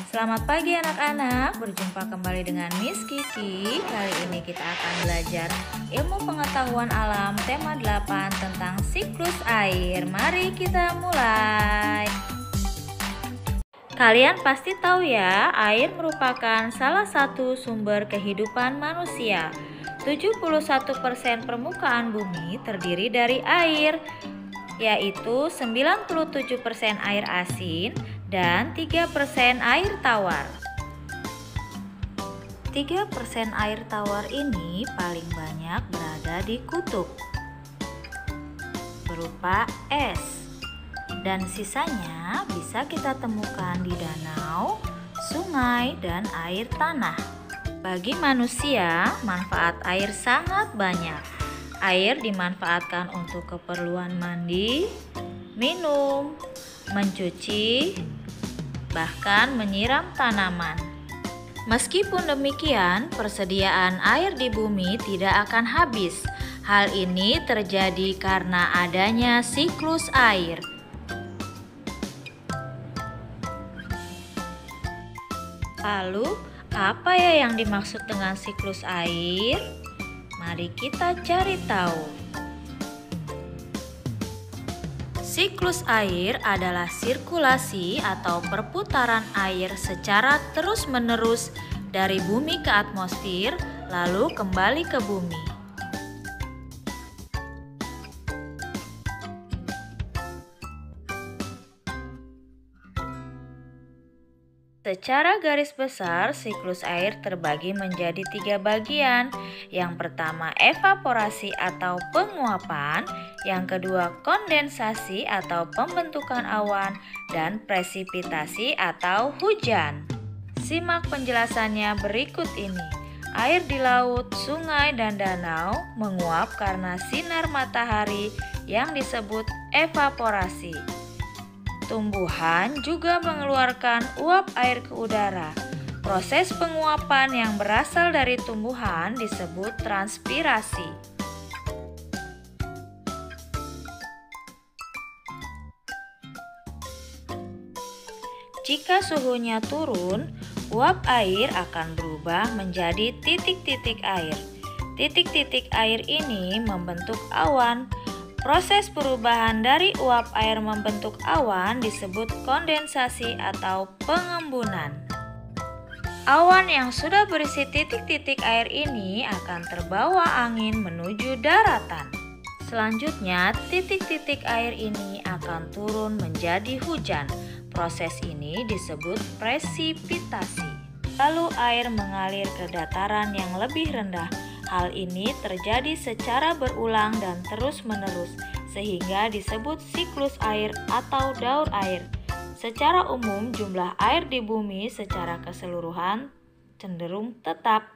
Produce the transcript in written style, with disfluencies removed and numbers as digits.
Selamat pagi anak-anak, berjumpa kembali dengan Miss Kiki. Kali ini kita akan belajar ilmu pengetahuan alam tema 8 tentang siklus air. Mari kita mulai. Kalian pasti tahu ya, air merupakan salah satu sumber kehidupan manusia. 71% permukaan bumi terdiri dari air, yaitu 97% air asin dan 3% air tawar. 3% air tawar ini paling banyak berada di kutub berupa es, dan sisanya bisa kita temukan di danau, sungai, dan air tanah. Bagi manusia, manfaat air sangat banyak. Air dimanfaatkan untuk keperluan mandi, minum, mencuci, bahkan menyiram tanaman. Meskipun demikian, persediaan air di bumi tidak akan habis. Hal ini terjadi karena adanya siklus air. Lalu, apa ya yang dimaksud dengan siklus air? Mari kita cari tahu. Siklus air adalah sirkulasi atau perputaran air secara terus-menerus dari bumi ke atmosfer, lalu kembali ke bumi. Secara garis besar, siklus air terbagi menjadi 3 bagian. Yang pertama evaporasi atau penguapan, yang kedua kondensasi atau pembentukan awan, dan presipitasi atau hujan. Simak penjelasannya berikut ini. Air di laut, sungai, dan danau menguap karena sinar matahari yang disebut evaporasi. Tumbuhan juga mengeluarkan uap air ke udara. Proses penguapan yang berasal dari tumbuhan disebut transpirasi. Jika suhunya turun, uap air akan berubah menjadi titik-titik air. Titik-titik air ini membentuk awan. Proses perubahan dari uap air membentuk awan disebut kondensasi atau pengembunan. Awan yang sudah berisi titik-titik air ini akan terbawa angin menuju daratan. Selanjutnya, titik-titik air ini akan turun menjadi hujan. Proses ini disebut presipitasi. Lalu air mengalir ke dataran yang lebih rendah. Hal ini terjadi secara berulang dan terus-menerus, sehingga disebut siklus air atau daur air. Secara umum, jumlah air di bumi secara keseluruhan cenderung tetap.